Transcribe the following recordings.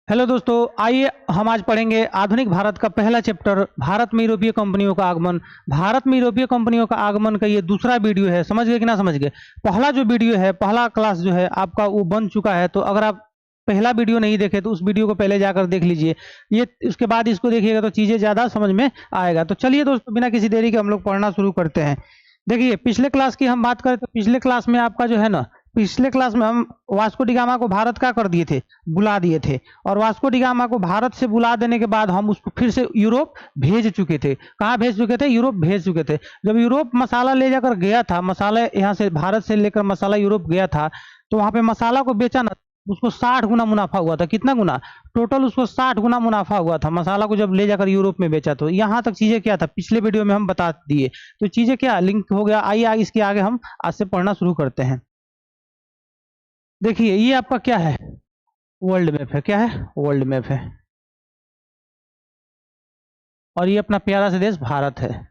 Hello दोस्तों, आइए हम आज पढ़ेंगे आधुनिक भारत का पहला चैप्टर, भारत में यूरोपीय कंपनियों का आगमन। भारत में यूरोपीय कंपनियों का आगमन का ये दूसरा वीडियो है। समझ गए कि ना समझ गए? पहला जो वीडियो है, पहला क्लास जो है आपका वो बन चुका है। तो अगर आप पहला वीडियो नहीं देखे तो उस वीडियो को पहले जाकर देख लीजिए। ये उसके बाद इसको देखिएगा तो चीज़ें ज़्यादा समझ में आएगा। तो चलिए दोस्तों, बिना किसी देरी के हम लोग पढ़ना शुरू करते हैं। देखिए, पिछले क्लास की हम बात करें तो पिछले क्लास में आपका जो है ना, पिछले क्लास में हम वास्को डी गामा को भारत का कर दिए थे, बुला दिए थे। और वास्को डी गामा को भारत से बुला देने के बाद हम उसको फिर से यूरोप भेज चुके थे। कहाँ भेज चुके थे? यूरोप भेज चुके थे। जब यूरोप मसाला ले जाकर गया था, मसाला यहाँ से भारत से लेकर मसाला यूरोप गया था, तो वहाँ पे मसाला को बेचा ना, उसको 60 गुना मुनाफा हुआ था। कितना गुना? टोटल उसको 60 गुना मुनाफा हुआ था मसाला को जब ले जाकर यूरोप में बेचा। तो यहाँ तक चीजें क्या था, पिछले वीडियो में हम बता दिए। तो चीजें क्या लिंक हो गया। आइए इसके आगे हम आज से पढ़ना शुरू करते हैं। देखिए, ये आपका क्या है? वर्ल्ड मैप है। क्या है? वर्ल्ड मैप है। और ये अपना प्यारा सा देश भारत है।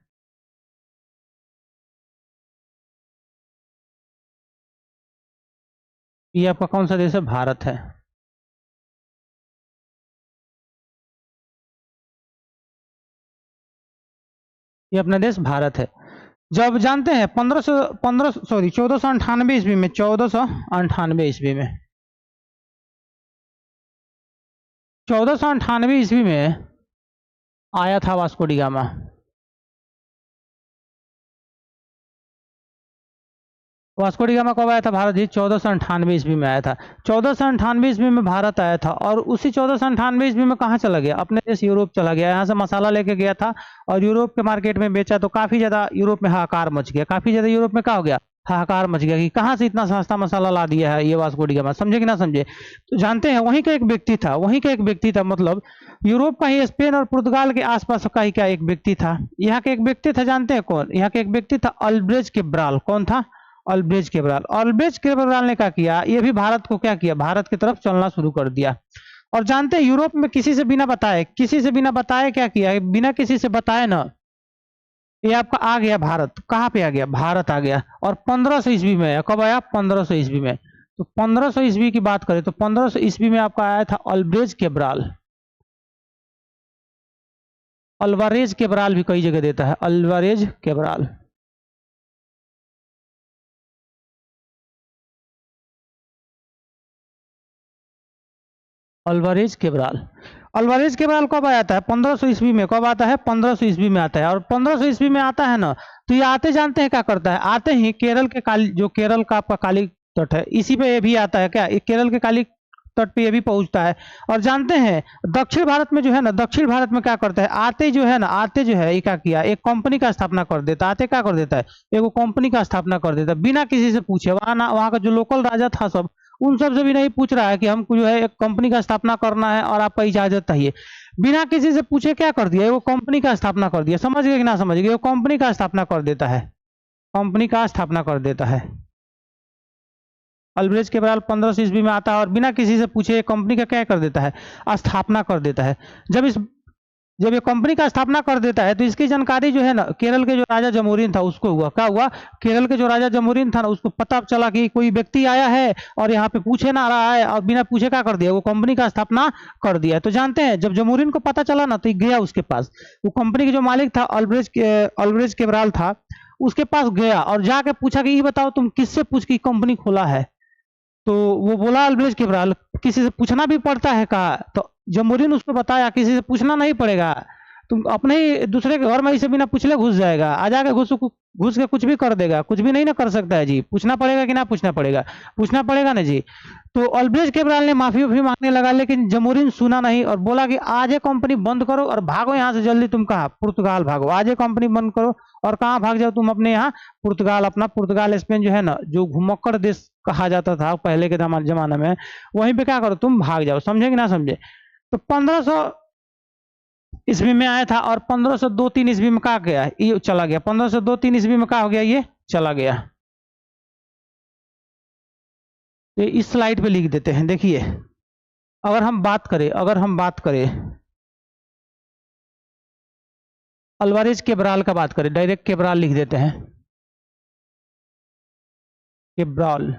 ये आपका कौन सा देश है? भारत है। ये अपना देश भारत है। जब जानते हैं 1498 ईस्वी में, 1498 ईस्वी में, 1498 ईस्वी में आया था Vasco D gamma. Vasco D gamma कब आया था भारत? जी 1498 ईस्वी में आया था। 1498 ईस्वी में भारत आया था और उसी 1498 ईस्वी में कहाँ चला गया? अपने देश यूरोप चला गया। यहाँ से मसाला लेके गया था और यूरोप के मार्केट में बेचा। तो काफी ज्यादा यूरोप में हाहाकार मच गया। काफी ज्यादा यूरोप में क्या हो गया? हाहाकार मच गया कि कहाँ से इतना सस्ता मसाला ला दिया है ये वास्को डी गामा। समझे कि ना समझे? तो जानते हैं वहीं का एक व्यक्ति था, वहीं का एक व्यक्ति था, मतलब यूरोप का ही, स्पेन और पुर्तगाल के आसपास का ही क्या एक व्यक्ति था। यहाँ के एक व्यक्ति था, जानते हैं कौन? यहाँ के एक व्यक्ति था अल्ब्रेज केब्राल। कौन था? अल्ब्रेज केब्राल। अल्ब्रेज केब्राल ने क्या किया? ये भी भारत को क्या किया? भारत की तरफ चलना शुरू कर दिया। और जानते हैं यूरोप में किसी से बिना बताए, किसी से बिना बताए क्या किया? बिना किसी से बताए ना, ये आपका आ गया भारत। कहाँ पे आ गया? भारत आ गया। और 1500 ईस्वी में आया। कब आया? 1500 ईस्वी में। तो 1500 ईस्वी की बात करें तो 1500 ईस्वी में आपका आया था अल्ब्रेज केब्राल। अल्वारेज केब्राल भी कई जगह देता है, अल्वारेज केब्राल। अल्वारेज केब्राल। अल्वारेज केब्राल कब आया था? 1500 ईस्वी में। कब आता है? 1500 ईस्वी में आता है। और 1500 ईस्वी में आता है ना, तो ये आते जानते हैं क्या करता है? आते ही केरल के काली, जो केरल का आपका काली तट है, इसी पे ये भी आता है। क्या? केरल के काली तट पे ये भी पहुंचता है। और जानते हैं दक्षिण भारत में जो है ना, दक्षिण भारत में क्या करता है? आते जो है ना, आते जो है ये क्या किया? एक कंपनी का स्थापना कर देता है। आते क्या कर देता है? एक कंपनी का स्थापना कर देता है बिना किसी से पूछे। वहां ना, वहां का जो लोकल राजा था सब, उन सब से भी नहीं पूछ रहा है कि हमको जो है एक कंपनी का स्थापना करना है और आपका इजाजत चाहिए। बिना किसी से पूछे क्या कर दिया? वो कंपनी का स्थापना कर दिया। समझ गए कि ना समझ गए? वो कंपनी का स्थापना कर देता है। कंपनी का स्थापना कर देता है। अल्ब्रेज केब्राल 1500 ईस्वी में आता है और बिना किसी से पूछे कंपनी का क्या कर देता है? स्थापना कर देता है। जब ये कंपनी का स्थापना कर देता है तो इसकी जानकारी जो है ना, केरल के जो राजा जमोरिन था उसको हुआ। क्या हुआ? केरल के जो राजा जमोरिन था ना, उसको पता चला कि कोई व्यक्ति आया है और यहाँ पे पूछे ना रहा है, और बिना पूछे क्या कर दिया? वो कंपनी का स्थापना कर दिया। तो जानते हैं जब जमोरिन को पता चला ना, तो गया उसके पास। वो कंपनी के जो मालिक था, अल्ब्रेज केब्राल था, उसके पास गया और जाके पूछा कि ये बताओ तुम किससे पूछ के कंपनी खोला है? तो वो बोला अल्ब्रेज केब्राल, किसी से पूछना भी पड़ता है? कहा तो जमोरिन उसको बताया किसी से पूछना नहीं पड़ेगा, तुम अपने ही दूसरे के घर में इसे बिना पूछले घुस जाएगा, आ जाके घुस घुस के कुछ भी कर देगा। कुछ भी नहीं ना कर सकता है जी। पूछना पड़ेगा कि ना पूछना पड़ेगा? पूछना पड़ेगा ना जी। तो अल्ब्रेज केब्राल ने माफी उफी मांगने लगा, लेकिन जमोरिन सुना नहीं और बोला कि आज ये कंपनी बंद करो और भागो यहाँ से जल्दी। तुम कहाँ? पुर्तगाल भागो। आज ये कंपनी बंद करो और कहाँ भाग जाओ? तुम अपने यहाँ पुर्तगाल। अपना पुर्तगाल स्पेन जो है ना, जो घुमक्कड़ देश कहा जाता था पहले के जमाने में, वहीं पे क्या करो? तुम भाग जाओ। समझे कि ना समझे? तो 1500 ईस्वी में आया था और 1502-3 ईस्वी में कहा गया? ये चला गया। 1502-3 ईस्वी में कहा हो गया? ये चला गया। तो इस स्लाइड पे लिख देते हैं। देखिए, अगर हम बात करें अल्वारेज केब्राल का बात करें, डायरेक्ट केब्राल लिख देते हैं। केब्राल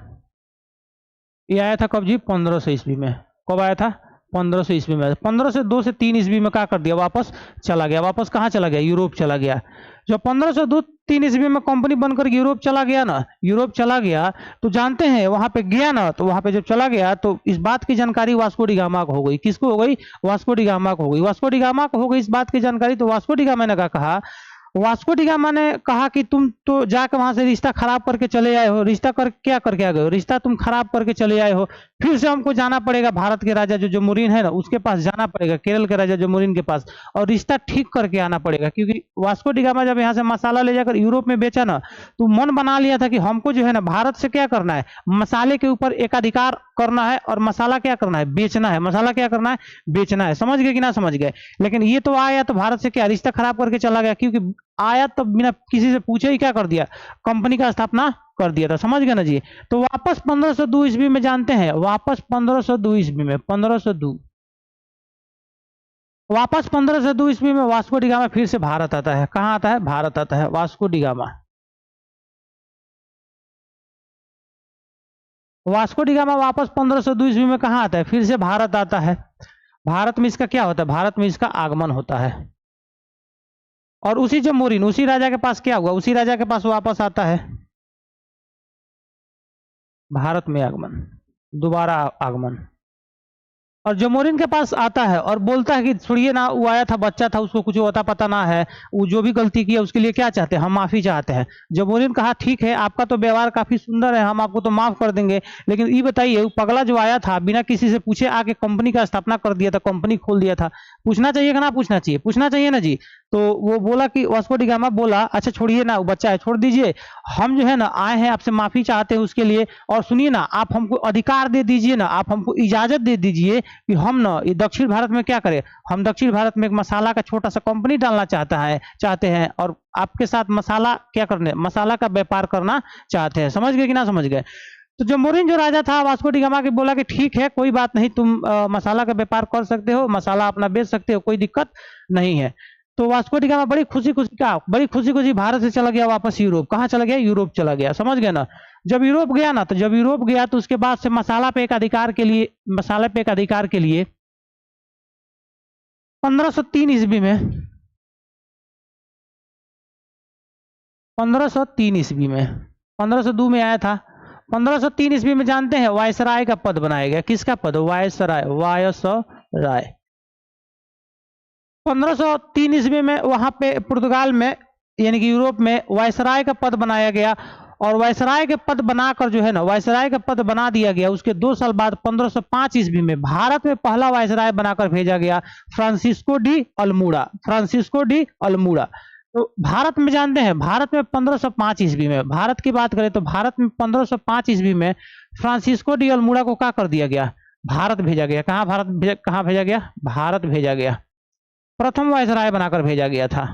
ये आया था कब जी? 1500 ईस्वी में। कब आया था? 1500 ईस्वी में। 1502 से 3 ईस्वी में क्या कर दिया, वापस चला गया। वापस कहाँ चला गया, यूरोप चला गया। जब 1502-3 ईस्वी में कंपनी बनकर यूरोप चला गया ना, यूरोप चला गया तो जानते हैं वहां पे गया ना, तो वहां पे जब चला गया तो इस बात की जानकारी वास्को डी गामा को हो गई। किसको हो गई, वास्को डी गामा को हो गई। वास्को डी गामा को हो गई इस बात की जानकारी, तो वास्को डी गामा ने कहा, वास्को डी गामा ने कहा कि तुम तो जाकर वहां से रिश्ता खराब करके चले आए हो। रिश्ता कर क्या करके आ गए हो, रिश्ता तुम खराब करके चले आए हो। फिर से हमको जाना पड़ेगा भारत के राजा जो जमोरिन है ना उसके पास जाना पड़ेगा, केरल के राजा जमोरिन के पास, और रिश्ता ठीक करके आना पड़ेगा। क्योंकि वास्को डी गामा जब यहाँ से मसाला ले जाकर यूरोप में बेचा ना, तो मन बना लिया था कि हमको जो है ना भारत से क्या करना है, मसाले के ऊपर एकाधिकार करना है और मसाला क्या करना है, बेचना है। मसाला क्या करना है, बेचना है। समझ गए कि ना समझ गए। लेकिन ये तो आया तो भारत से क्या रिश्ता खराब करके चला गया, क्योंकि आया तो बिना किसी से पूछे ही क्या कर दिया, कंपनी का स्थापना कर दिया था। समझ गए ना जी। तो वापस 1502 ईस्वी में जानते हैं, वापस 1502 ईस्वी में, 1502 वापस 1502 ईस्वी में वास्को डी गामा फिर से भारत आता है। कहाँ आता है, भारत आता है। Vasco D gamma, Vasco D gamma वापस 1502 ईस्वी में कहाँ आता है, फिर से भारत आता है। भारत में इसका क्या होता है, भारत में इसका आगमन होता है। और उसी जमोरिन, उसी राजा के पास क्या हुआ, उसी राजा के पास वापस आता है, भारत में आगमन, दोबारा आगमन। और जमोरिन के पास आता है और बोलता है कि छोड़िए ना, वो आया था, बच्चा था, उसको कुछ होता पता ना है, वो जो भी गलती की है उसके लिए क्या चाहते हैं, हम माफी चाहते हैं। जमोरिन कहा ठीक है, आपका तो व्यवहार काफी सुंदर है, हम आपको तो माफ कर देंगे, लेकिन ये बताइए वो पगला जो आया था बिना किसी से पूछे आके कंपनी का स्थापना कर दिया था, कंपनी खोल दिया था, पूछना चाहिए कि ना पूछना चाहिए, पूछना चाहिए ना जी। तो वो बोला कि वास्को डी गामा बोला अच्छा छोड़िए ना, वो बच्चा है, छोड़ दीजिए, हम जो है ना आए हैं आपसे माफी चाहते हैं उसके लिए, और सुनिए ना आप हमको अधिकार दे दीजिए ना, आप हमको इजाजत दे दीजिए कि हम ना ये दक्षिण भारत में क्या करें, हम दक्षिण भारत में एक मसाला का छोटा सा कंपनी डालना चाहते हैं और आपके साथ मसाला क्या करने, मसाला का व्यापार करना चाहते हैं। समझ गए कि ना समझ गए। तो जमोरिन जो राजा था वास्को डी गामा के बोला कि ठीक है कोई बात नहीं, तुम मसाला का व्यापार कर सकते हो, मसाला अपना बेच सकते हो, कोई दिक्कत नहीं है। तो वास्को डी गामा बड़ी खुशी खुशी भारत से चला गया वापस यूरोप। कहाँ चला गया, यूरोप चला गया। समझ गए ना। जब यूरोप गया तो उसके बाद से मसाला पे एक अधिकार के लिए 1503 ईस्वी में 1502 में आया था। 1503 ईस्वी में जानते हैं वायसराय का पद बनाया गया। किसका पद, वायसराय। 1503 ईस्वी में वहां पे पुर्तगाल में यानी कि यूरोप में वायसराय का पद बनाया गया, और वायसराय के पद बनाकर जो है ना, वायसराय का पद बना दिया गया। उसके 2 साल बाद 1505 ईस्वी में भारत में पहला वायसराय बनाकर भेजा गया, फ्रांसिस्को डी अल्मूड़ा। तो भारत में जानते हैं, भारत में 1505 ईस्वी में, भारत की बात करें तो भारत में 1505 ईस्वी में फ्रांसिस्को डी अल्मूड़ा को क्या कर दिया गया, भारत भेजा गया। कहाँ भेजा गया, भारत भेजा गया। प्रथम वायसराय बनाकर भेजा गया था,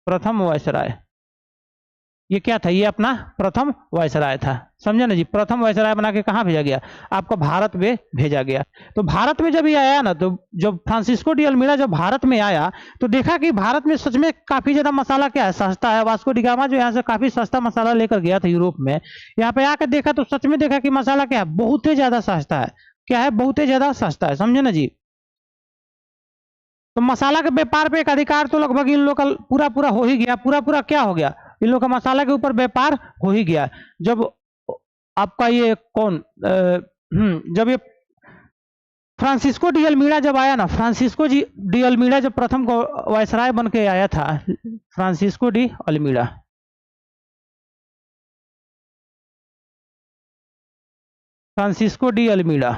प्रथम वायसराय। ये क्या था, ये अपना प्रथम वायसराय था। समझे ना जी। प्रथम वायसराय बना के कहाँ भेजा गया, आपका भारत में भेजा गया। तो भारत में जब ये आया ना, तो जब फ्रांसिस्को डी अल्मीड़ा जब भारत में आया तो देखा कि भारत में सच में काफी ज्यादा मसाला क्या है, सस्ता है। वास्को डी गामा जो यहाँ से काफी सस्ता मसाला लेकर गया था यूरोप में, यहाँ पे आकर देखा तो सच में देखा कि मसाला क्या है, बहुत ही ज्यादा सस्ता है। क्या है, बहुत ही ज्यादा सस्ता है। समझे ना जी। तो मसाला के व्यापार पे एक अधिकार तो लगभग इन लोग का पूरा हो ही गया। पूरा क्या हो गया, इन लोग का मसाला के ऊपर व्यापार हो ही गया। जब आपका ये जब ये फ्रांसिस्को डी अल्मीड़ा जब आया ना, फ्रांसिस्को डी अल्मीड़ा जब प्रथम वायसराय बन के आया था, Francisco de Almeida, Francisco de Almeida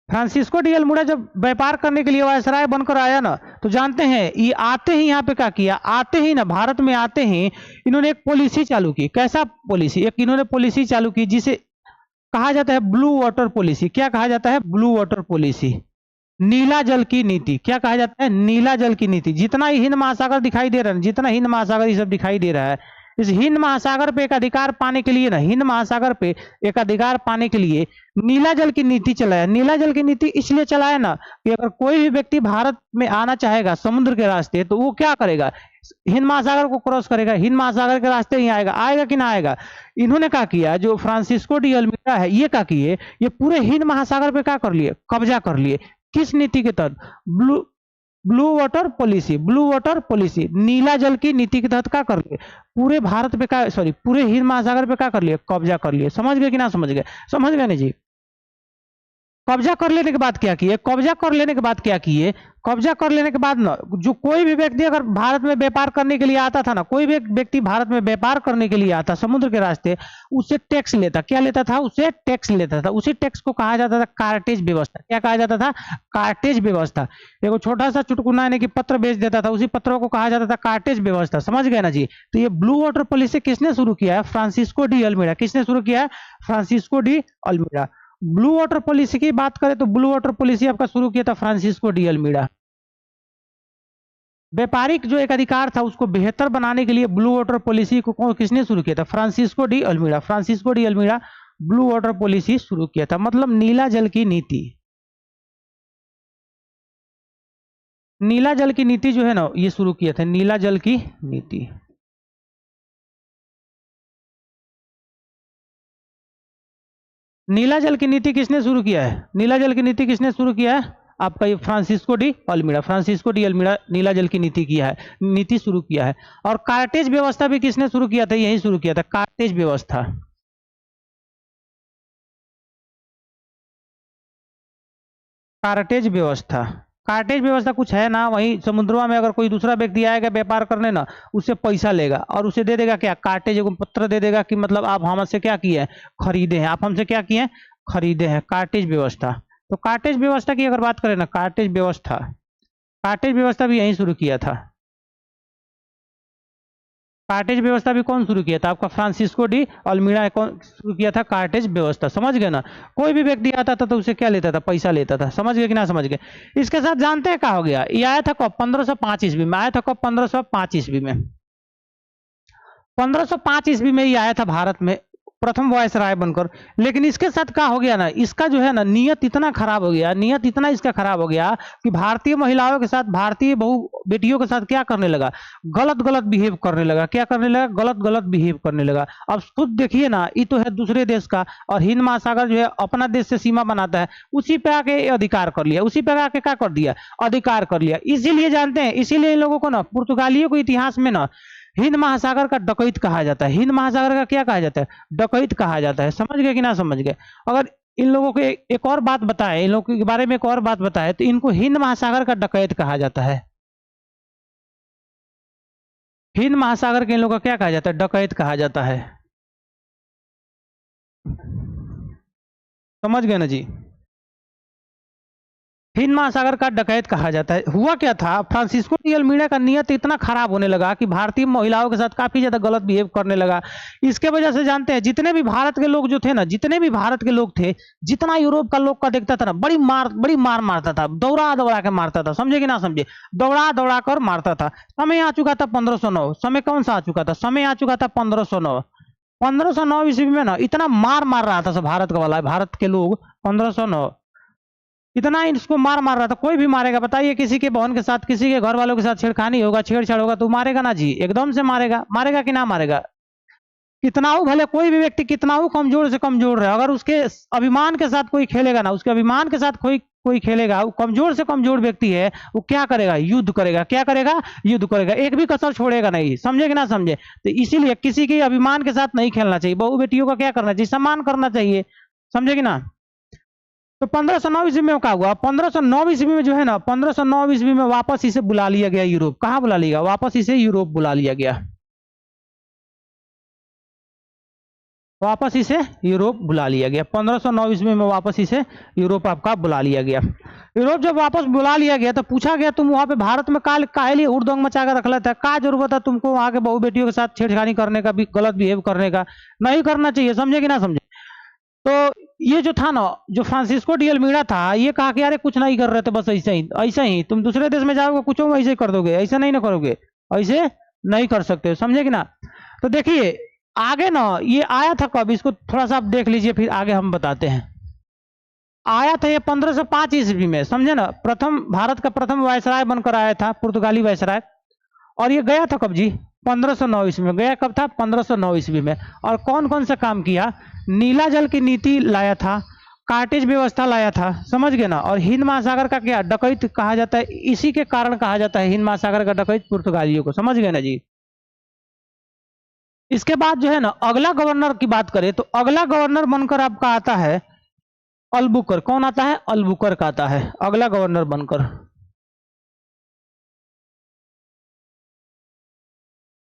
Francisco de Almeida जब व्यापार करने के लिए वायसराय बनकर आया ना, तो जानते हैं ये आते ही यहाँ पे क्या किया, आते ही ना भारत में आते ही इन्होंने एक पॉलिसी चालू की। कैसा पॉलिसी, एक इन्होंने पॉलिसी चालू की जिसे कहा जाता है ब्लू वाटर पॉलिसी। क्या कहा जाता है, ब्लू वाटर पॉलिसी, नीला जल की नीति। क्या कहा जाता है, नीला जल की नीति। जितना ही हिंद महासागर दिखाई दे रहा है, जितना हिंद महासागर ये सब दिखाई दे रहा है, इस हिंद महासागर पे एक अधिकार पाने के लिए ना, हिंद महासागर पे एक अधिकार पाने के लिए नीला जल की नीति चलाया। नीला जल की नीति इसलिए चलाया ना कि अगर कोई भी व्यक्ति भारत में आना चाहेगा समुद्र के रास्ते, तो वो क्या करेगा, हिंद महासागर को क्रॉस करेगा, हिंद महासागर के रास्ते ही आएगा। आएगा कि ना आएगा? इन्होंने क्या किया, जो फ्रांसिस्को डी अल्मीडा है, ये क्या किए, ये पूरे हिंद महासागर पे क्या कर लिए, कब्जा कर लिए। किस नीति के तहत? Blue water policy, blue water policy, नीला जल की नीति के तहत क्या कर लिए, पूरे भारत पे का, सॉरी पूरे हिंद महासागर पे क्या कर लिए, कब्जा कर लिए। समझ गए कि ना समझ गए? समझ गए ना जी? कब्जा कर लेने के बाद क्या किए, कब्जा कर लेने के बाद क्या किए, कब्जा कर लेने के बाद ना, जो कोई भी व्यक्ति अगर भारत में व्यापार करने के लिए आता था ना, कोई भी व्यक्ति भारत में व्यापार करने के लिए आता समुद्र के रास्ते, उससे टैक्स लेता। क्या लेता था? उससे टैक्स लेता था। उसी टैक्स को कहा जाता था कार्टेज व्यवस्था। क्या कहा जाता था? कार्टेज व्यवस्था। एगो छोटा सा चुटकुला यानी कि पत्र भेज देता था, उसी पत्र को कहा जाता था कार्टेज व्यवस्था। समझ गए ना जी? तो ये ब्लू वाटर पॉलिसी किसने शुरू किया है? Francisco de Almeida. किसने शुरू किया है? Francisco de Almeida. Blue water policy की बात करें तो ब्लू वाटर पॉलिसी आपका शुरू किया था फ्रांसिस्को डी अल्मीडा। व्यापारिक जो एक अधिकार था उसको बेहतर बनाने के लिए ब्लू वाटर पॉलिसी को किसने शुरू किया था? Francisco de Almeida. Francisco de Almeida blue water policy शुरू किया था, मतलब नीला जल की नीति। नीला जल की नीति जो है ना, ये शुरू किया था, नीला जल की नीति। नीला जल की नीति किसने शुरू किया है? नीला जल की नीति किसने शुरू किया है? आपका ये Francisco de Almeida. Francisco de Almeida नीला जल की नीति किया है, नीति शुरू किया है। और कार्टेज व्यवस्था भी किसने शुरू किया था? यही शुरू किया था, कार्टेज व्यवस्था। कार्टेज व्यवस्था, कार्टेज व्यवस्था कुछ है ना, वही समुद्रों में अगर कोई दूसरा व्यक्ति आएगा व्यापार करने ना, उससे पैसा लेगा और उसे दे देगा क्या, कार्टेज, एगो पत्र दे देगा कि मतलब आप हमसे क्या किए हैं, खरीदे हैं, आप हमसे क्या किए हैं, खरीदे हैं। कार्टेज व्यवस्था। तो कार्टेज व्यवस्था की अगर बात करें ना, कार्टेज व्यवस्था, कार्टेज व्यवस्था भी यहीं शुरू किया था। कार्टेज व्यवस्था भी कौन शुरू किया था? आपका फ्रांसिस्को डी अल्मीडा कौन शुरू किया था? कार्टेज व्यवस्था। समझ गए ना? कोई भी व्यक्ति आता था तो उसे क्या लेता था? पैसा लेता था। समझ गए कि ना समझ गए? इसके साथ जानते हैं क्या हो गया? ये आया था कब? 1505 ईस्वी में आया था। कब? 1505 ईस्वी में। 1505 ईस्वी में ये आया था भारत में प्रथम वायसराय बनकर। लेकिन इसके साथ क्या हो गया ना, इसका जो है ना नियत इतना खराब हो गया, नियत इतना इसका खराब हो गया कि भारतीय महिलाओं के साथ, भारतीय बहु बेटियों के साथ क्या करने लगा, गलत गलत बिहेव करने लगा। क्या करने लगा? गलत गलत बिहेव करने लगा। अब खुद देखिए ना, ये तो है दूसरे देश का, और हिंद महासागर जो है अपना देश से सीमा बनाता है, उसी पे आके अधिकार कर लिया, उसी पे आके क्या कर दिया, अधिकार कर लिया। इसीलिए जानते हैं, इसीलिए इन लोगों को ना, पुर्तगालियों को इतिहास में ना हिंद महासागर का डकैत कहा जाता है। हिंद महासागर का क्या कहा जाता है? डकैत कहा जाता है। समझ गए कि ना समझ गए? अगर इन लोगों को एक और बात बताए, इन लोगों के बारे में एक और बात बताए, तो इनको हिंद महासागर का डकैत कहा जाता है। हिंद महासागर के इन लोगों का क्या कहा जाता है? डकैत कहा जाता है। समझ गए ना जी? हिंद महासागर का डकैत कहा जाता है। हुआ क्या था, फ्रांसिस्को डी अल्मीडा का नियत इतना खराब होने लगा कि भारतीय महिलाओं के साथ काफी ज्यादा गलत बिहेव करने लगा। इसके वजह से जानते हैं, जितने भी भारत के लोग जो थे ना, जितने भी भारत के लोग थे, जितना यूरोप का लोग का देखता था ना, बड़ी मार मारता था, दौड़ा दौड़ा के मारता था। समझे कि ना समझे? दौड़ा दौड़ा कर मारता था। समय आ चुका था 1509। समय कौन सा आ चुका था? समय आ चुका था 1509। 1509 ईस्वी में ना इतना मार रहा था सब भारत का वाला, भारत के लोग 1509 इतना इसको मार रहा था। कोई भी मारेगा, बताइए, किसी के बहन के साथ, किसी के घर वालों के साथ छेड़खानी होगा, छेड़छाड़ होगा, तो मारेगा ना जी? एकदम से मारेगा। मारेगा कि ना मारेगा? कितना हो, भले कोई भी व्यक्ति कितना हो कमजोर से कमजोर रहे, अगर उसके अभिमान के साथ कोई खेलेगा ना, उसके अभिमान के साथ कोई कोई खेलेगा, वो कमजोर से कमजोर व्यक्ति है, वो क्या करेगा? युद्ध करेगा। क्या करेगा? युद्ध करेगा। एक भी कसर छोड़ेगा नहीं। समझे कि ना समझे? तो इसीलिए किसी के अभिमान के साथ नहीं खेलना चाहिए। बहु बेटियों का क्या करना चाहिए? सम्मान करना चाहिए। समझे कि ना? तो 1509 ईस्वी में क्या हुआ? 1509 ईस्वी में जो है ना, 1509 ईस्वी में वापस इसे बुला लिया गया यूरोप। कहाँ बुला लिया? वापस इसे यूरोप बुला लिया गया। वापस इसे यूरोप बुला लिया गया। 1509 ईस्वी में वापस इसे यूरोप आपका बुला लिया गया। यूरोप जब वापस बुला लिया गया तो पूछा गया, तुम वहां पे भारत में काहे लिए हुड़दंग मचा कर रख लेता है? क्या जरूरत है तुमको वहां के बहु बेटियों के साथ छेड़छाड़ी करने का, भी गलत बिहेव करने का? नहीं करना चाहिए। समझे कि ना समझे? तो ये जो था ना, जो फ्रांसिस्को डी अल्मीडा था, ये कहा कि यार कुछ नहीं कर रहे थे, बस ऐसे ही ऐसे ही। तुम दूसरे देश में जाओगे, कुछ ऐसे ही कर दोगे? ऐसे नहीं ना करोगे, ऐसे नहीं कर सकते। समझे कि ना? तो देखिए आगे ना ये आया था कब, इसको थोड़ा सा आप देख लीजिए, फिर आगे हम बताते हैं। आया था ये 1505 ईस्वी में, समझे ना। प्रथम भारत का प्रथम वायसराय बनकर आया था, पुर्तगाली वायसराय। और ये गया था कब जी? 1509 ईस्वी में। गया कब था? 1509 ईस्वी में। और कौन कौन सा काम किया? नीला जल की नीति लाया था, कार्टेज व्यवस्था लाया था, समझ गए ना। और हिंद महासागर का क्या डकैत कहा जाता है, इसी के कारण कहा जाता है हिंद महासागर का डकैत पुर्तगालियों को, समझ गए ना जी। इसके बाद जो है ना अगला गवर्नर की बात करें तो अगला गवर्नर बनकर आपका आता है अल्बुकर्क। कौन आता है? अल्बुकर्क आता है अगला गवर्नर बनकर।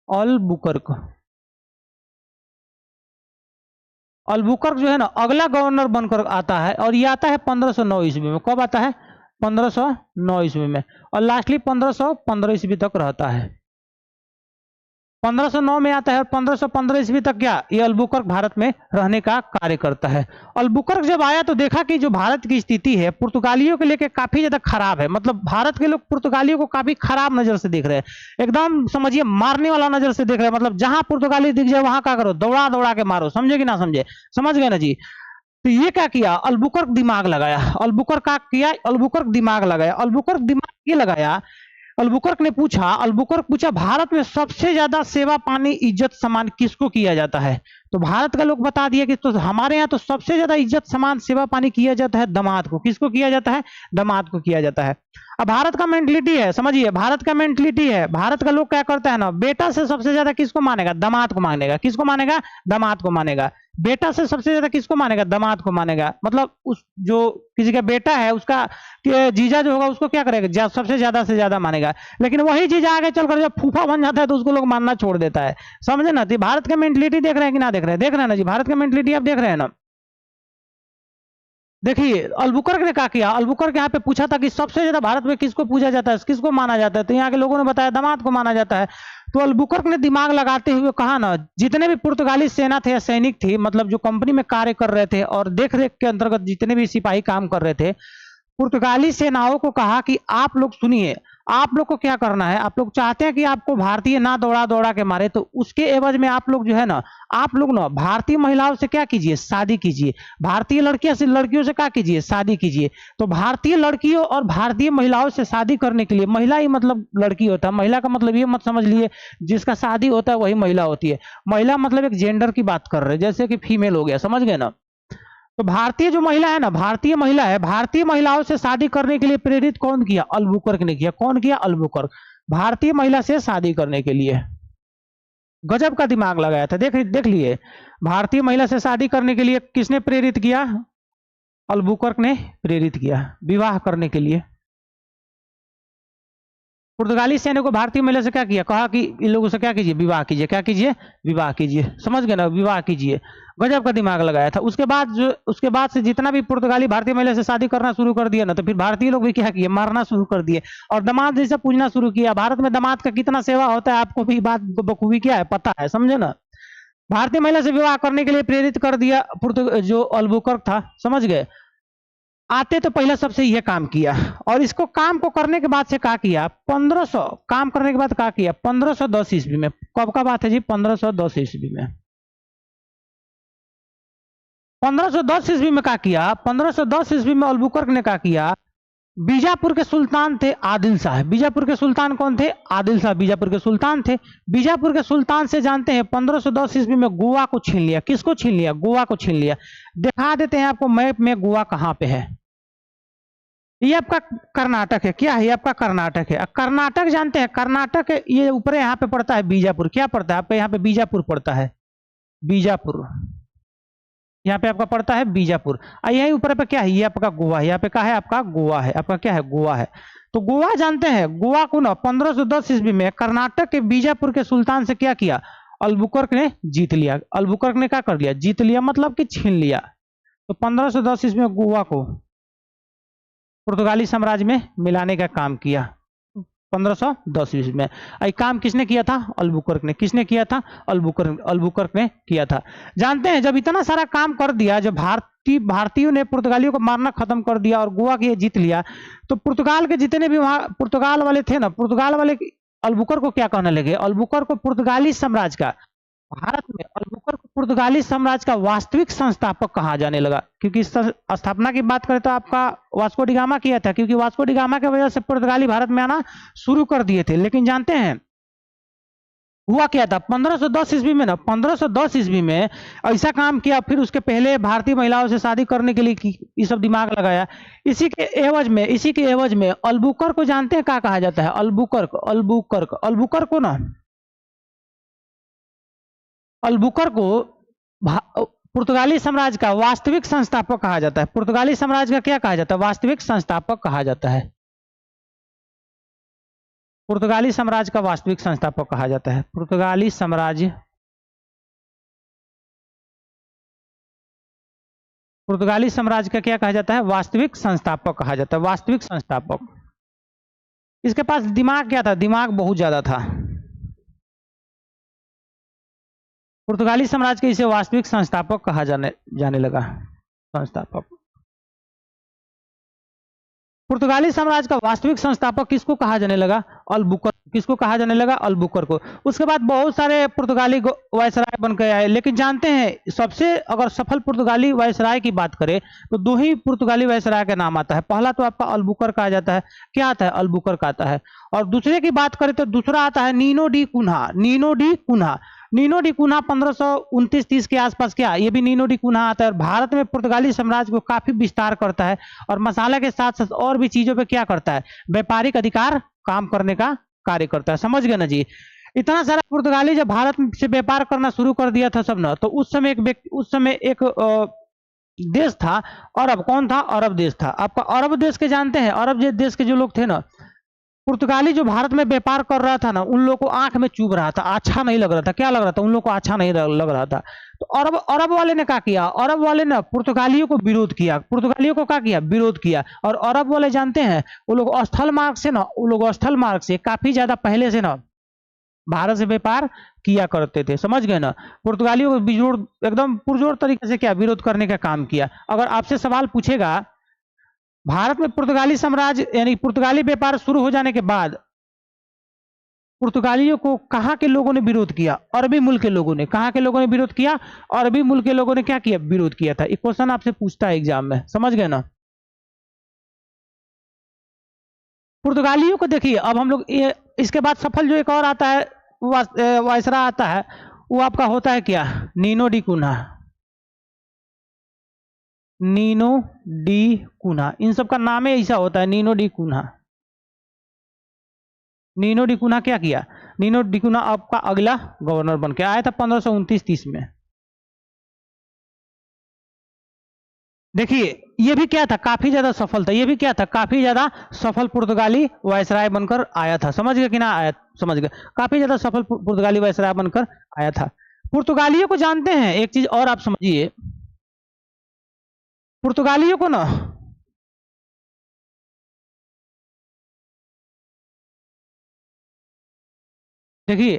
अल्बुकर्क, अल्बुकर्क जो है ना अगला गवर्नर बनकर आता है, और ये आता है 1509 ईस्वी में। कब आता है? 1509 ईस्वी में। और लास्टली 1515 ईस्वी तक रहता है। 1509 में आता है और 1515 ईस्वी तक क्या ये अल्बुकर्क भारत में रहने का कार्य करता है। अल्बुकर्क जब आया तो देखा कि जो भारत की स्थिति है पुर्तगालियों के लेके काफी ज्यादा खराब है। मतलब भारत के लोग पुर्तगालियों को काफी खराब नजर से देख रहे हैं, एकदम समझिए मारने वाला नजर से देख रहे हैं। मतलब जहां पुर्तगाली दिख जाए वहां क्या करो, दौड़ा दौड़ा के मारो, समझे कि ना समझे, समझ गए ना जी। तो ये क्या किया? अल्बुकर्क दिमाग लगाया। अल्बुकर्क क्या किया? अल्बुकर्क दिमाग लगाया। अल्बुकर्क दिमाग ये लगाया, अल्बुकर्क पूछा भारत में सबसे ज्यादा सेवा पानी इज्जत सम्मान किसको किया जाता है? तो भारत का लोग बता दिया कि तो हमारे यहाँ तो सबसे ज्यादा इज्जत सम्मान सेवा पानी किया जाता है दामाद को। किसको किया जाता है? दामाद को किया जाता है। अब भारत का मेंटलिटी है, समझिए भारत का मेंटलिटी है, भारत का लोग क्या करता है ना, बेटा से सबसे ज्यादा किसको मानेगा? दामाद को मानेगा। किसको मानेगा? दामाद को मानेगा। बेटा से सबसे ज्यादा किसको मानेगा? दामाद को मानेगा। मतलब उस जो किसी का बेटा है उसका जीजा जो होगा उसको क्या करेगा? सबसे ज्यादा से ज्यादा मानेगा। लेकिन वही जीजा आगे चलकर जब फूफा बन जाता है तो उसको लोग मानना छोड़ देता है, समझे ना। तो भारत का मेंटलिटी देख रहे हैं कि ना देख रहे हैं? देख रहे हैं ना जी, भारत का मेंटलिटी आप देख रहे हैं ना। देखिए अल्बुकर्क ने क्या किया, अल्बुकर्क यहाँ पे पूछा था कि सबसे ज्यादा भारत में किसको पूजा जाता है, किसको माना जाता है, तो यहाँ के लोगों ने बताया दामाद को माना जाता है। तो अल्बुकर्क ने दिमाग लगाते हुए कहा ना, जितने भी पुर्तगाली सेना थे या सैनिक थी, मतलब जो कंपनी में कार्य कर रहे थे और देख रेख के अंतर्गत जितने भी सिपाही काम कर रहे थे, पुर्तगाली सेनाओं को कहा कि आप लोग सुनिए, आप लोग को क्या करना है, आप लोग चाहते हैं कि आपको भारतीय ना दौड़ा दौड़ा के मारे, तो उसके एवज में आप लोग जो है ना, आप लोग ना भारतीय महिलाओं से क्या कीजिए? शादी कीजिए। भारतीय लड़कियों से क्या कीजिए? शादी कीजिए। तो भारतीय लड़कियों और भारतीय महिलाओं से शादी करने के लिए, महिला ही मतलब लड़की होता है, महिला का मतलब ये मत समझ लिए जिसका शादी होता है वही महिला होती है। महिला मतलब एक जेंडर की बात कर रहे हैं, जैसे कि फीमेल हो गया, समझ गए ना। तो भारतीय जो महिला है ना, भारतीय महिला है, भारतीय महिलाओं से शादी करने के लिए प्रेरित कौन किया? अल्बुकर्क ने किया। कौन किया? अल्बुकर्क। भारतीय महिला से शादी करने के लिए गजब का दिमाग लगाया था। देख देख लिए, भारतीय महिला से शादी करने के लिए किसने प्रेरित किया? अल्बुकर्क ने प्रेरित किया विवाह करने के लिए। पुर्तगाली सैनिक को भारतीय महिला से क्या किया? कहा कि इन लोगों से क्या कीजिए? विवाह कीजिए। क्या कीजिए? विवाह कीजिए, समझ गए ना, विवाह कीजिए। गजब का दिमाग लगाया था। उसके बाद से जितना भी पुर्तगाली भारतीय महिला से शादी करना शुरू कर दिया ना, तो फिर भारतीय लोग भी क्या किए? मारना शुरू कर दिए और दामाद जैसे पूजना शुरू किया। भारत में दामाद का कितना सेवा होता है आपको भी बात बखूबी क्या है पता है, समझे ना। भारतीय महिला से विवाह करने के लिए प्रेरित कर दिया जो अल्बुकर्क था, समझ गए। आते तो पहले सबसे यह काम किया, और इसको काम को करने के बाद से क्या किया? 1500 काम करने के बाद क्या किया? 1510 ईस्वी में। कब का बात है जी? 1510 ईस्वी में। 1510 ईस्वी में क्या किया? 1510 ईस्वी में अल्बुकर्क ने क्या किया? बीजापुर के सुल्तान थे आदिल शाह। बीजापुर के सुल्तान कौन थे? आदिल शाह बीजापुर के सुल्तान थे। बीजापुर के सुल्तान से जानते हैं 1510 ईस्वी में गोवा को छीन लिया। किसको छीन लिया? गोवा को छीन लिया। दिखा देते हैं आपको मैप में गोवा कहां पे है। ये आपका कर्नाटक है। क्या है? ये आपका कर्नाटक है। कर्नाटक जानते हैं? कर्नाटक ये ऊपर यहाँ पे पड़ता है बीजापुर। क्या पड़ता है आपका? यहाँ पे बीजापुर पड़ता है। बीजापुर यहाँ पे आपका पड़ता है बीजापुर। और यही ऊपर पे क्या है? ये आपका गोवा है। यहाँ पे क्या है? आपका गोवा है। आपका क्या है? गोवा है। तो गोवा जानते हैं? गोवा को ना 1510 ईस्वी में कर्नाटक के बीजापुर के सुल्तान से क्या किया? अल्बुकर्क ने जीत लिया। अल्बुकर्क ने क्या कर लिया? जीत लिया, मतलब कि छीन लिया। तो 1510 ईस्वी में गोवा को पुर्तगाली साम्राज्य में मिलाने का काम किया। 1510 ईस्वी में। ये काम किसने किया था? अल्बुकर्क ने। किसने किया था? अल्बुकर्क ने किया था। जानते हैं जब इतना सारा काम कर दिया, जब भारतीयों ने पुर्तगालियों को मारना खत्म कर दिया और गोवा की जीत लिया, तो पुर्तगाल के जितने भी वहां पुर्तगाल वाले थे ना, पुर्तगाल वाले अल्बुकर्क को क्या कहने लगे? अल्बुकर्क को पुर्तगाली साम्राज्य का भारत में अल्बुकर्क को पुर्तगाली साम्राज्य का वास्तविक संस्थापक कहा जाने लगा, क्योंकि इस स्थापना की बात करें तो आपका वास्को डी गामा किया था, क्योंकि वास्को डी गामा की वजह से पुर्तगाली भारत में आना शुरू कर दिए थे। लेकिन जानते हैं हुआ क्या था 1510 ईस्वी में ना, 1510 ईस्वी में ऐसा काम किया, फिर उसके पहले भारतीय महिलाओं से शादी करने के लिए ये सब दिमाग लगाया। इसी के एवज में अल्बुकर्क को जानते हैं क्या कहा जाता है? अल्बुकर्क, अल्बुकर्क, अल्बुकर्क को ना, अल्बुकर्क को पुर्तगाली साम्राज्य का वास्तविक संस्थापक कहा जाता है। पुर्तगाली साम्राज्य का क्या कहा जाता है? वास्तविक संस्थापक कहा जाता है। पुर्तगाली साम्राज्य का वास्तविक संस्थापक कहा जाता है। पुर्तगाली साम्राज्य, पुर्तगाली साम्राज्य का क्या कहा जाता है? वास्तविक संस्थापक कहा जाता है। वास्तविक संस्थापक। इसके पास दिमाग क्या था? दिमाग बहुत ज्यादा था। पुर्तगाली साम्राज्य के इसे वास्तविक संस्थापक कहा जाने लगा। संस्थापक। पुर्तगाली साम्राज्य का वास्तविक संस्थापक किसको कहा जाने लगा? अल्बुकर्क। किसको कहा जाने लगा? अल्बुकर्क को। उसके बाद बहुत सारे पुर्तगाली वायसराय बन के आए, लेकिन जानते हैं सबसे अगर सफल पुर्तगाली वायसराय की बात करें तो दो ही पुर्तगाली वायसराय का नाम आता है। पहला तो आपका अल्बुकर्क आ जाता है। क्या आता है? अल्बुकर्क आता है। और दूसरे की बात करें तो दूसरा आता है Nuno da Cunha. Nuno da Cunha, Nuno da Cunha 1529-30 के आसपास क्या, ये भी नीनो डी कुन्हा आता है। और भारत में पुर्तगाली साम्राज्य को काफी विस्तार करता है और मसाला के साथ साथ और भी चीजों पे क्या करता है? व्यापारिक अधिकार काम करने का कार्य करता है। समझ गए ना जी? इतना सारा पुर्तगाली जब भारत से व्यापार करना शुरू कर दिया था सब ना, तो उस समय एक देश था अरब। कौन था? अरब देश था। आपका अरब देश के जानते हैं? अरब देश के जो लोग थे ना, पुर्तगाली जो भारत में व्यापार कर रहा था ना, उन लोगों को आंख में चुभ रहा था, अच्छा नहीं लग रहा था। क्या लग रहा था? उन लोगों को अच्छा नहीं लग रहा था। तो अरब वाले ने क्या किया? अरब वाले ने पुर्तगालियों को विरोध किया। पुर्तगालियों को क्या किया? विरोध किया। और अरब वाले जानते हैं वो लोग स्थल मार्ग से ना, वो लोग स्थल मार्ग से काफी ज्यादा पहले से ना भारत से व्यापार किया करते थे। समझ गए ना? पुर्तगालियों को बिजोड़ एकदम पुरजोर तरीके से क्या विरोध करने का काम किया। अगर आपसे सवाल पूछेगा भारत में पुर्तगाली साम्राज्य यानी पुर्तगाली व्यापार शुरू हो जाने के बाद पुर्तगालियों को कहां के लोगों ने विरोध किया? अरबी मुल्क के लोगों ने। कहां के लोगों ने विरोध किया? अरबी मुल्क के लोगों ने क्या किया? विरोध किया था। एक क्वेश्चन आपसे पूछता है एग्जाम में। समझ गए ना? पुर्तगालियों को देखिए, अब हम लोग इसके बाद सफल जो एक और आता है वायसरा आता है, वो आपका होता है क्या? Nuno da Cunha. Nuno da Cunha, इन सब का नाम ही ऐसा होता है, Nuno da Cunha. Nuno da Cunha क्या किया? नीनो डी कुन्हा आपका अगला गवर्नर बन के आया था 1529-30 में। देखिए ये भी क्या था? काफी ज्यादा सफल था। ये भी क्या था? काफी ज्यादा सफल पुर्तगाली वायसराय बनकर आया था। समझ गए कि ना? आया, समझ गए। काफी ज्यादा सफल पुर्तगाली वायसराय बनकर आया था। पुर्तगालियों को जानते हैं, एक चीज और आप समझिए, पुर्तगालियों को ना देखिए,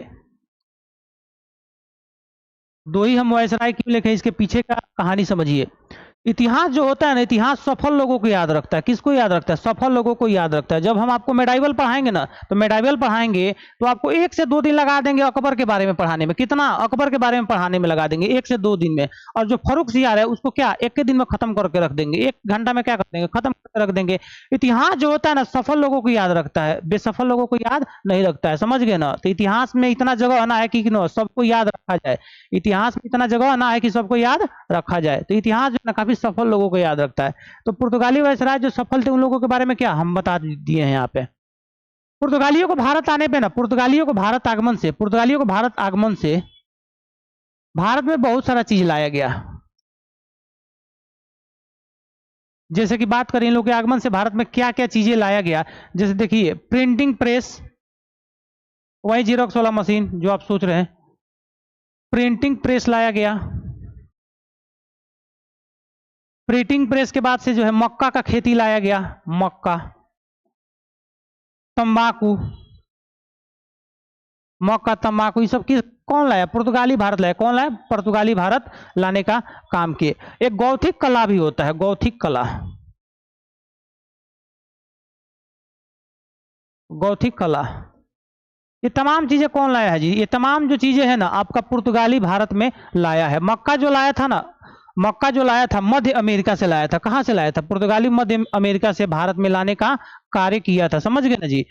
दो ही हम वायसराय क्यों लिखे इसके पीछे का कहानी समझिए। इतिहास जो होता है ना, इतिहास सफल लोगों को याद रखता है। किसको याद रखता है? सफल लोगों को याद रखता है। जब हम आपको मेडाइवल पढ़ाएंगे ना, तो मेडाइवल पढ़ाएंगे तो आपको 1 से 2 दिन लगा देंगे अकबर के बारे में पढ़ाने में। कितना? अकबर के बारे में पढ़ाने में लगा देंगे 1 से 2 दिन में। और जो फर्रुखसियार है उसको क्या 1 के दिन में खत्म करके रख देंगे, 1 घंटा में क्या कर देंगे? खत्म करके रख देंगे। इतिहास जो होता है ना, सफल लोगों को याद रखता है, बेसफल लोगों को याद नहीं रखता है। समझ गए ना? तो इतिहास में इतना जगह आना है कि सबको याद रखा जाए। इतिहास में इतना जगह आना है कि सबको याद रखा जाए। तो इतिहास जो है ना काफी सफल लोगों को याद रखता है। तो पुर्तगाली वायसराय जो सफल थे उन लोगों के बारे में क्या हम बता दिए हैं यहाँ पे। पुर्तगालियों को भारत आने पे ना, पुर्तगालियों को भारत आगमन से, पुर्तगालियों को भारत आगमन से भारत में बहुत सारा चीज लाया गया। जैसे कि बात करें इन लोगों के आगमन से भारत में क्या क्या चीजें लाया गया। जैसे देखिए प्रिंटिंग प्रेस, वही जीरोक्स वाला मशीन जो आप सोच रहे हैं, प्रिंटिंग प्रेस लाया गया। प्रिंटिंग प्रेस के बाद से जो है मक्का का खेती लाया गया। मक्का, तंबाकू, मक्का, तंबाकू, ये सब किस कौन लाया? पुर्तगाली भारत लाया। कौन लाया? पुर्तगाली भारत लाने का काम किए। एक गौथिक कला भी होता है, गौथिक कला, गौथिक कला। ये तमाम चीजें कौन लाया है जी? ये तमाम जो चीजें हैं ना आपका पुर्तगाली भारत में लाया है। मक्का जो लाया था ना, मक्का जो लाया था मध्य अमेरिका से लाया था। कहाँ से लाया था? पुर्तगाली मध्य अमेरिका से भारत में लाने का कार्य किया था। समझ गए ना जी?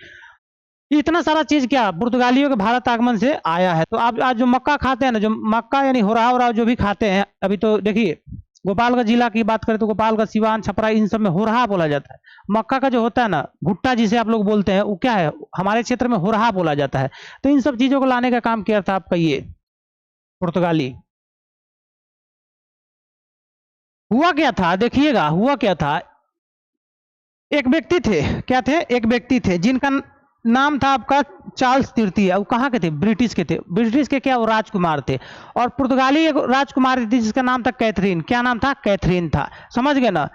इतना सारा चीज क्या पुर्तगालियों के भारत आगमन से आया है। तो आप आज जो मक्का खाते हैं ना, जो मक्का यानी हो रहा जो भी खाते हैं, अभी तो देखिए गोपालगंज जिला की बात करें तो गोपालगंज, सिवान, छपरा, इन सब में हुरहा बोला जाता है। मक्का का जो होता है ना भुट्टा जिसे आप लोग बोलते हैं, वो क्या है? हमारे क्षेत्र में हुरहा बोला जाता है। तो इन सब चीजों को लाने का काम किया था आपका ये पुर्तगाली। हुआ क्या था देखिएगा, हुआ क्या था, एक व्यक्ति थे, क्या थे? एक व्यक्ति थे जिनका नाम था आपका चार्ल्स तृतीय। वो कहाँ के थे? ब्रिटिश के थे। ब्रिटिश के क्या? वो राजकुमार थे। और पुर्तगाली एक राजकुमारी थी जिसका नाम था कैथरीन। क्या नाम था? कैथरीन था। समझ गए ना?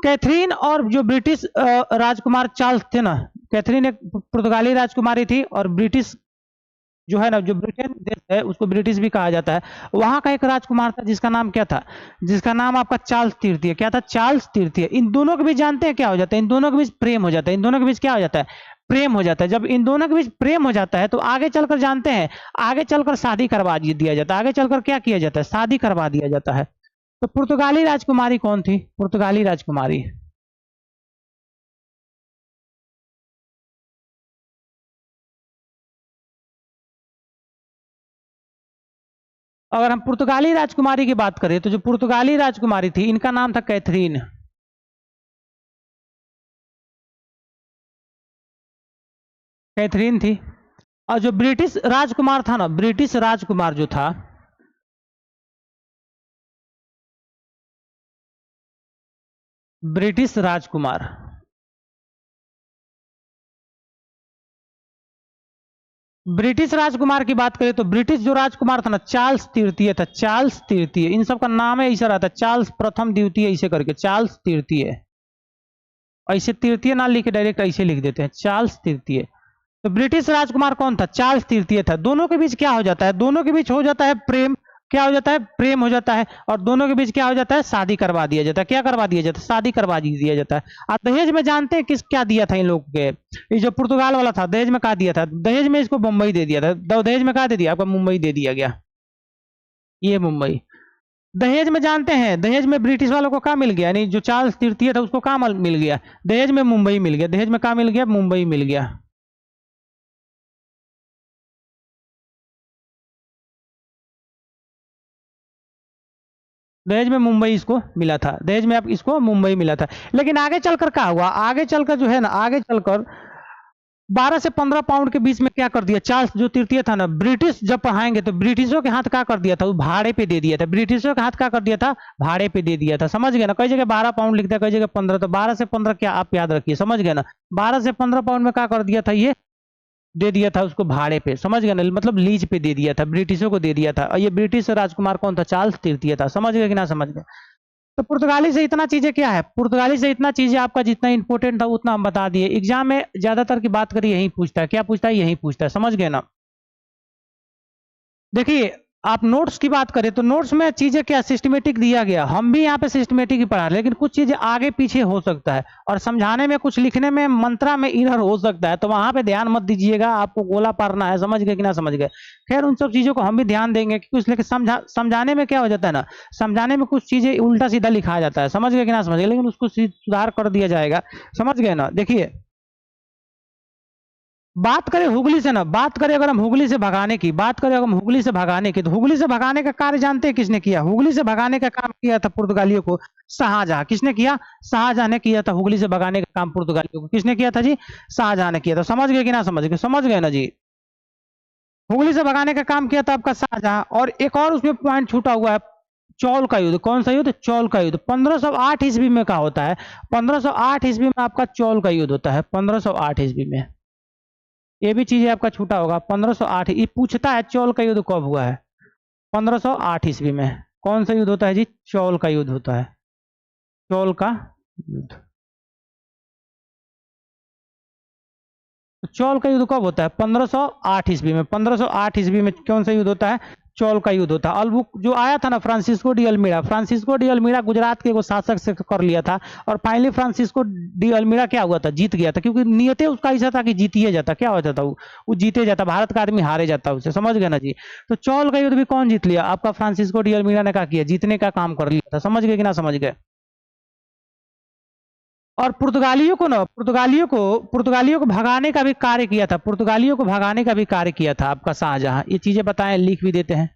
कैथरीन और जो ब्रिटिश राजकुमार चार्ल्स थे ना, कैथरीन एक पुर्तगाली राजकुमारी थी और ब्रिटिश जो है ना, जो ब्रिटेन देश है उसको ब्रिटिश भी कहा जाता है, वहां का एक राजकुमार था जिसका नाम क्या था? जिसका नाम आपका चार्ल्स तृतीय। क्या था? चार्ल्स तृतीय। इन दोनों के बीच जानते हैं क्या हो जाता है? इन दोनों के बीच प्रेम हो जाता है। इन दोनों के बीच क्या हो जाता है? प्रेम हो जाता है। जब इन दोनों के बीच प्रेम हो जाता है तो आगे चलकर जानते हैं, आगे चलकर शादी करवा दिया जाता है। आगे चलकर क्या किया जाता है? शादी करवा दिया जाता है। तो पुर्तगाली राजकुमारी कौन थी? पुर्तगाली राजकुमारी, अगर हम पुर्तगाली राजकुमारी की बात करें तो जो पुर्तगाली राजकुमारी थी इनका नाम था कैथरीन। कैथरीन थी। और जो ब्रिटिश राजकुमार था ना, ब्रिटिश राजकुमार जो था, ब्रिटिश राजकुमार, ब्रिटिश राजकुमार की बात करें तो ब्रिटिश जो राजकुमार था ना, चार्ल्स तृतीय था। चार्ल्स तृतीय, इन सब का नाम है ऐसा रहता है, चार्ल्स प्रथम द्वितीय ऐसे करके, चार्ल्स तृतीय। ऐसे तृतीय ना लिख के डायरेक्ट ऐसे लिख देते हैं, चार्ल्स तृतीय। तो ब्रिटिश राजकुमार कौन था? चार्ल्स तृतीय था। दोनों के बीच क्या हो जाता है? दोनों के बीच हो जाता है प्रेम। क्या हो जाता है? प्रेम हो जाता है। और दोनों के बीच क्या हो जाता है? शादी करवा दिया जाता है। क्या करवा दिया जाता है? शादी करवा दिया जाता है। और दहेज में जानते हैं किस क्या दिया था इन लोग के? ये जो पुर्तगाल वाला था दहेज में क्या दिया था? दहेज में इसको मुंबई दे दिया था। दहेज में क्या दे दिया आपका? मुंबई दे दिया गया। ये मुंबई दहेज में जानते हैं, दहेज में ब्रिटिश वालों को क्या मिल गया? यानी जो चार्ल्स तृतीय था उसको क्या मिल गया? दहेज में मुंबई मिल गया। दहेज में क्या मिल गया? मुंबई मिल गया। दहेज में मुंबई इसको मिला था। दहेज में आप इसको मुंबई मिला था। लेकिन आगे चलकर क्या हुआ? आगे चलकर जो है ना, आगे चलकर 12 से 15 पाउंड के बीच में क्या कर दिया? चार्ल्स जो तृतीय था ना, ब्रिटिश जब पढ़ाएंगे तो ब्रिटिशों के हाथ क्या कर दिया था? वो भाड़े पे दे दिया था। ब्रिटिशों के हाथ क्या कर दिया था? भाड़े पे दे दिया था। समझ गए ना? कई जगह 12 पाउंड लिखता है, कई जगह 15। तो 12 से 15 क्या आप याद रखिए। समझ गए ना? 12 से 15 पाउंड में क्या कर दिया था? ये दे दिया था उसको भाड़े पे। समझ गए ना? मतलब लीज पे दे दिया था, ब्रिटिशों को दे दिया था। और ये ब्रिटिश राजकुमार कौन था? चार्ल्स तृतीय था। समझ गए कि ना समझ गए? तो पुर्तगाली से इतना चीजें क्या है? पुर्तगाली से इतना चीजें आपका जितना इंपॉर्टेंट था उतना हम बता दिए। एग्जाम में ज्यादातर की बात करिए यही पूछता है। क्या पूछता है? यही पूछता है। समझ गए ना? देखिए, आप नोट्स की बात करें तो नोट्स में चीजें क्या सिस्टमेटिक दिया गया। हम भी यहाँ पे सिस्टमेटिक ही पढ़ा रहे हैं, लेकिन कुछ चीजें आगे पीछे हो सकता है और समझाने में, कुछ लिखने में, मंत्रा में इधर हो सकता है। तो वहां पे ध्यान मत दीजिएगा, आपको गोला पारना है। समझ गए कि ना समझ गए? खैर, उन सब चीजों को हम भी ध्यान देंगे, क्योंकि लेकिन समझाने में क्या हो जाता है ना, समझाने में कुछ चीजें उल्टा सीधा लिखा जाता है। समझ गए कि ना समझ गए? लेकिन उसको सुधार कर दिया जाएगा। समझ गए ना? देखिए, बात करें हुगली से ना, बात करें अगर हम हुगली से भगाने की, बात करें अगर हम हुगली से भगाने की, तो हुगली से भगाने का कार्य जानते हैं किसने किया? हुगली से भगाने का काम किया था पुर्तगालियों को शाहजहां। किसने किया? शाहजहां ने किया था। हुगली से भगाने का काम पुर्तगालियों को किसने किया था जी? शाहजहां ने किया था। समझ गए कि ना समझ गए? समझ गए ना जी? हुगली से भगाने का काम किया था आपका शाहजहां। और एक और उसमें पॉइंट छूटा हुआ है, चौल का युद्ध। कौन सा युद्ध? चौल का युद्ध। 1508 ईस्वी में क्या होता है? 1508 ईस्वी में आपका चौल का युद्ध होता है। 1508 ईस्वी में ये भी चीजें आपका छूटा होगा। 1508 ये पूछता है चौल का युद्ध कब हुआ है? 1508 ईस्वी में। कौन सा युद्ध होता है जी? चौल का युद्ध होता है। चौल का युद्ध। तो चौल का युद्ध कब होता है? 1508 ईस्वी में। 1508 ईस्वी में कौन सा युद्ध होता है? चौल का युद्ध होता। अलबुक जो आया था ना फ्रांसिस्को डी अल्मीड़ा गुजरात के वो शासक से कर लिया था, और फाइनली फ्रांसिस्को डी अल्मीड़ा क्या हुआ था, जीत गया था, क्योंकि नियते उसका ऐसा था कि जीत ही जाता। क्या होता था वो जीते जाता, भारत का आदमी हारे जाता उसे, समझ गए ना जी। तो चौल का युद्ध भी कौन जीत लिया, आपका फ्रांसिस्को डी अल्मीड़ा ने क्या किया, जीतने का काम कर लिया था, समझ गए कि ना समझ गए। और पुर्तगालियों को भगाने का भी कार्य किया था, पुर्तगालियों को भगाने का भी कार्य किया था आपका शाहजहां। ये चीजें बताएं, लिख भी देते हैं।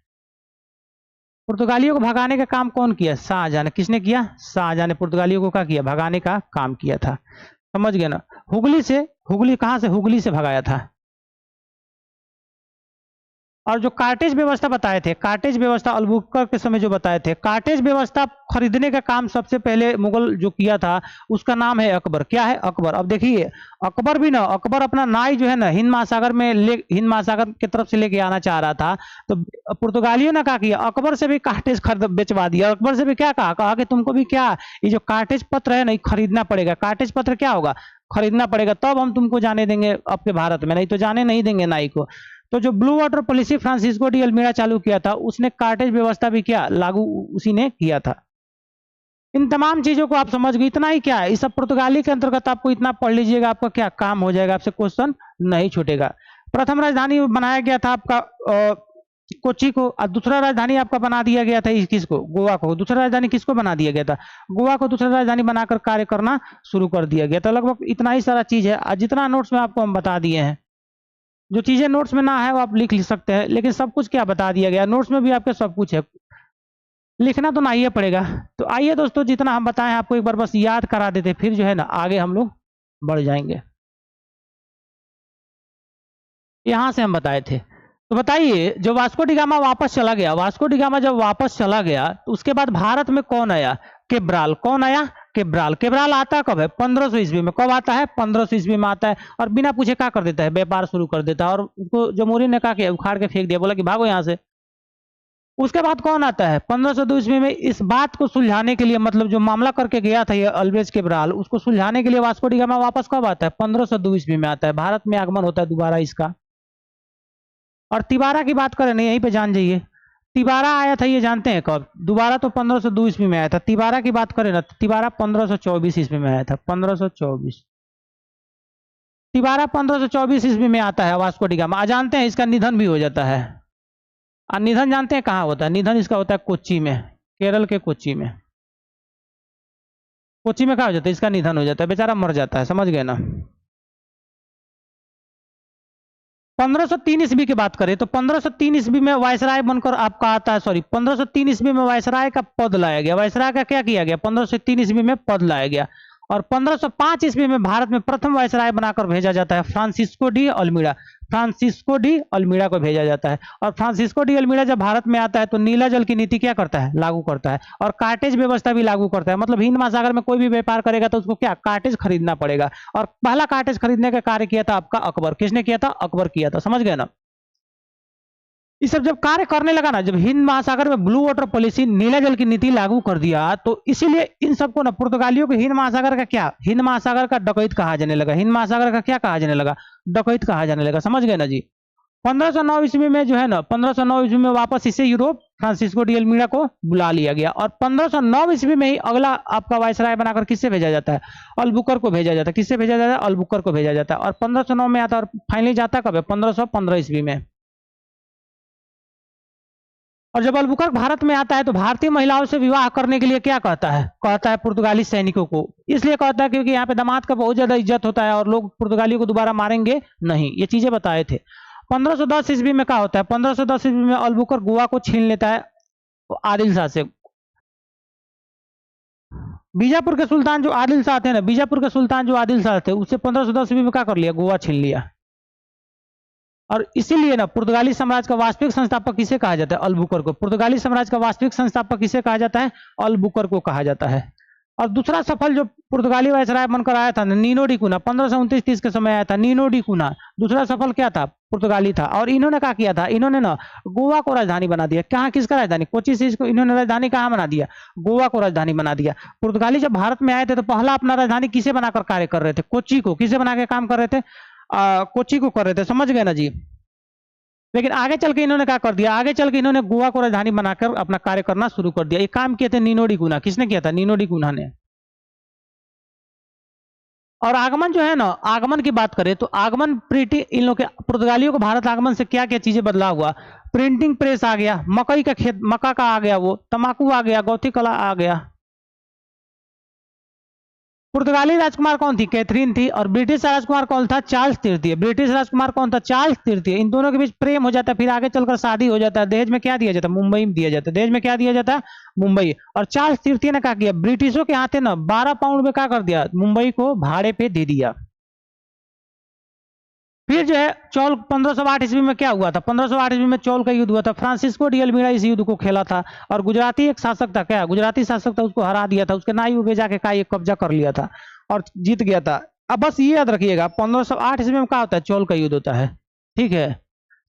पुर्तगालियों को भगाने का काम कौन किया, शाहजहां ने। किसने किया, शाहजहां ने पुर्तगालियों को क्या किया, भगाने का काम किया था, समझ गए ना। हुगली कहां से, हुगली से भगाया था। और जो कार्टेज व्यवस्था बताए थे, कार्टेज व्यवस्था अलबुकर के समय जो बताए थे, कार्टेज व्यवस्था खरीदने का काम सबसे पहले मुगल जो किया था उसका नाम है अकबर। क्या है, अकबर। अब देखिए अकबर भी ना, अकबर अपना नाई जो है ना हिंद महासागर की तरफ से लेके आना चाह रहा था, तो पुर्तगालियों ने क्या किया, अकबर से भी कार्टेज खरीद बेचवा दिया। अकबर से भी क्या कहा कि तुमको भी क्या ये जो कार्टेज पत्र है ना खरीदना पड़ेगा। कार्टेज पत्र क्या होगा, खरीदना पड़ेगा, तब हम तुमको जाने देंगे आपके भारत में, नहीं तो जाने नहीं देंगे नाई को। तो जो blue water policy Francisco de Almeida चालू किया था, उसने कार्टेज व्यवस्था भी क्या लागू उसी ने किया था। इन तमाम चीजों को आप समझ गए, इतना ही क्या है, इस सब पुर्तगाली के अंतर्गत आपको इतना पढ़ लीजिएगा, आपका क्या काम हो जाएगा, आपसे क्वेश्चन नहीं छूटेगा। प्रथम राजधानी बनाया गया था आपका कोच्चि को, और दूसरा राजधानी आपका बना दिया गया था किसको, गोवा को। दूसरा राजधानी किसको बना दिया गया था, गोवा को दूसरा राजधानी बनाकर कार्य करना शुरू कर दिया गया था। लगभग इतना ही सारा चीज है, जितना नोट्स में आपको हम बता दिए हैं। जो चीजें नोट्स में ना है वो आप लिख सकते हैं, लेकिन सब कुछ क्या बता दिया गया, नोट्स में भी आपके सब कुछ है, लिखना तो नहीं पड़ेगा। तो आइए दोस्तों, जितना हम बताएं आपको एक बार बस याद करा देते, फिर जो है ना आगे हम लोग बढ़ जाएंगे। यहां से हम बताए थे, तो बताइए जो वास्को डी गामा वापस चला गया, वास्को डी गामा जब वापस चला गया तो उसके बाद भारत में कौन आया, केब्राल। कौन आया, केब्राल। केब्राल आता कब है, 1500 ईस्वी में। कब आता है, 1500 ईस्वी में आता है, और बिना पूछे क्या कर देता है, व्यापार शुरू कर देता है। और उसको जमहूरी ने क्या किया, उखाड़ के फेंक दिया, बोला कि भागो यहाँ से। उसके बाद कौन आता है, 1502 ईस्वी में। इस बात को सुलझाने के लिए, मतलब जो मामला करके गया था ये अल्वेज केब्राल, उसको सुलझाने के लिए वास्को डी गामा वापस कब आता है, 1502 ईस्वी में आता है। भारत में आगमन होता है दोबारा इसका। और तिबारा की बात करें ना, यहीं पे जान जाइए, तिबारा आया था ये जानते हैं कब, दोबारा तो 1502 ईस्वी में आया था। तिबारा की बात करें ना, तिबारा 1524 ईस्वी में आया था, 1524। तिबारा 1524 ईस्वी में आता है वास्को डी गामा। जानते हैं इसका निधन भी हो जाता है। और निधन जानते हैं कहाँ होता है, निधन इसका होता है कोच्चि में, केरल के कोच्चि में। कोच्चि में क्या हो जाता है, इसका निधन हो जाता है, बेचारा मर जाता है, समझ गए ना। 1503 ईस्वी की बात करें तो 1503 ईस्वी में वायसराय बनकर आपका आता है, सॉरी 1503 ईस्वी में वायसराय का पद लाया गया। वायसराय का क्या किया गया, 1503 ईस्वी में पद लाया गया। और 1505 ईस्वी में भारत में प्रथम वायसराय बनाकर भेजा जाता है Francisco de Almeida. Francisco de अल्मीड़ा को भेजा जाता है। और फ्रांसिस्को डी अल्मीड़ा जब भारत में आता है तो नीला जल की नीति क्या करता है, लागू करता है, और कार्टेज व्यवस्था भी लागू करता है। मतलब हिंद महासागर में कोई भी व्यापार करेगा तो उसको क्या, कार्टेज खरीदना पड़ेगा। और पहला कार्टेज खरीदने का कार्य किया था आपका अकबर। किसने किया था, अकबर किया था, समझ गए ना। ये सब जब कार्य करने लगा ना, जब हिंद महासागर में ब्लू वाटर पॉलिसी, नीला जल की नीति लागू कर दिया, तो इसीलिए इन सबको ना पुर्तगालियों को हिंद महासागर का क्या, हिंद महासागर का डकैत कहा जाने लगा। हिंद महासागर का क्या कहा जाने लगा, डकैत कहा जाने लगा, समझ गए ना जी। 1509 ईस्वी में जो है ना, 1509 ईस्वी में वापस इसे यूरोप फ्रांसिस्को डी अल्मीड़ा को बुला लिया गया। और 1509 ईस्वी में ही अगला आपका वायसराय बनाकर किससे भेजा जाता है, अलबुकर को भेजा जाता है। किससे भेजा जाता है, अलबुकर को भेजा जाता है। और 1509 में आता है, और फाइनली जाता कब है, 1515 ईस्वी में। और जब अलबुकर भारत में आता है तो भारतीय महिलाओं से विवाह करने के लिए क्या कहता है, कहता है पुर्तगाली सैनिकों को। इसलिए कहता है क्योंकि यहाँ पे दामाद का बहुत ज्यादा इज्जत होता है और लोग पुर्तगालियों को दोबारा मारेंगे नहीं, ये चीजें बताए थे। 1510 ईस्वी में क्या होता है, 1510 ईस्वी में अलबुकर गोवा को छीन लेता है आदिल शाह से। बीजापुर के सुल्तान जो आदिल शाह थे ना, बीजापुर के सुल्तान जो आदिल शाह थे, उससे 1510 ईस्वी में क्या कर लिया, गोवा छीन लिया। और इसीलिए ना पुर्तगाली साम्राज्य का वास्तविक संस्थापक किसे कहा जाता है, अलबुकर को। पुर्तगाली साम्राज्य का वास्तविक संस्थापक किसे कहा जाता है, अलबुकर को कहा जाता है। और दूसरा सफल जो पुर्तगाली वायसराय बनकर आया था नीनो डी कुना, 1529-30 के समय आया था नीनो डी कुना। दूसरा सफल क्या था, पुर्तगाली था। और इन्होंने क्या किया था, इन्होंने ना गोवा को राजधानी बना दिया। कहाँ, किसका राजधानी, कोच्चि से इसको इन्होंने राजधानी कहाँ बना दिया, गोवा को राजधानी बना दिया। पुर्तगाली जब भारत में आए थे तो पहला अपना राजधानी किसे बनाकर कार्य कर रहे थे, कोच्चि को। किसे बना के काम कर रहे थे, कोच्चि को कर रहे थे, समझ गए ना जी। लेकिन आगे चल के इन्होंने क्या कर दिया, आगे चल के इन्होंने गोवा को राजधानी बनाकर अपना कार्य करना शुरू कर दिया। ये काम किए थे नीनो डी गुना। किसने किया था? नीनो डी गुना ने। और आगमन जो है ना, आगमन की बात करें तो आगमन प्रिंटी इन लोग के पुर्तगालियों को भारत आगमन से क्या क्या चीजें बदला हुआ। प्रिंटिंग प्रेस आ गया, मकई का खेत, मक्का का आ गया, वो तंबाकू आ गया, गौथी कला आ गया। पुर्तगाली राजकुमार कौन थी? कैथरीन थी। और ब्रिटिश राजकुमार कौन था? चार्ल्स तृतीय। ब्रिटिश राजकुमार कौन था? चार्ल्स तृतीय। इन दोनों के बीच प्रेम हो जाता है, फिर आगे चलकर शादी हो जाता है। दहेज में क्या दिया जाता है? मुंबई में दिया जाता है। दहेज में क्या दिया जाता है? मुंबई। और चार्ल्स तृतीय ने क्या किया? ब्रिटिशों के हाथे ना 12 पाउंड में क्या कर दिया? मुंबई को भाड़े पे दे दिया। फिर जो है चौल 1508 ईस्वी में क्या हुआ था? 1508 ईस्वी में चौल का युद्ध हुआ था। फ्रांसिस्को डी अल्मीड़ा इस युद्ध को खेला था। और गुजराती एक शासक था, क्या गुजराती शासक था, उसको हरा दिया था। उसके नाई पे जाके का एक कब्जा कर लिया था और जीत गया था। अब बस ये याद रखिएगा 1508 ईस्वी में क्या होता है? चौल का युद्ध होता है। ठीक है।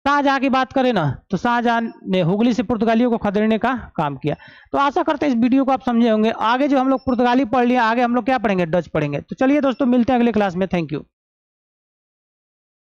शाहजहां की बात करें ना तो शाहजहां ने हुगली से पुर्तगालियों को खदेड़ने का काम किया। तो आशा करते हैं इस वीडियो को आप समझे होंगे। आगे जो हम लोग पुर्तगाली पढ़ लिया, आगे हम लोग क्या पढ़ेंगे? डच पढ़ेंगे। तो चलिए दोस्तों, मिलते हैं अगले क्लास में। Thank you.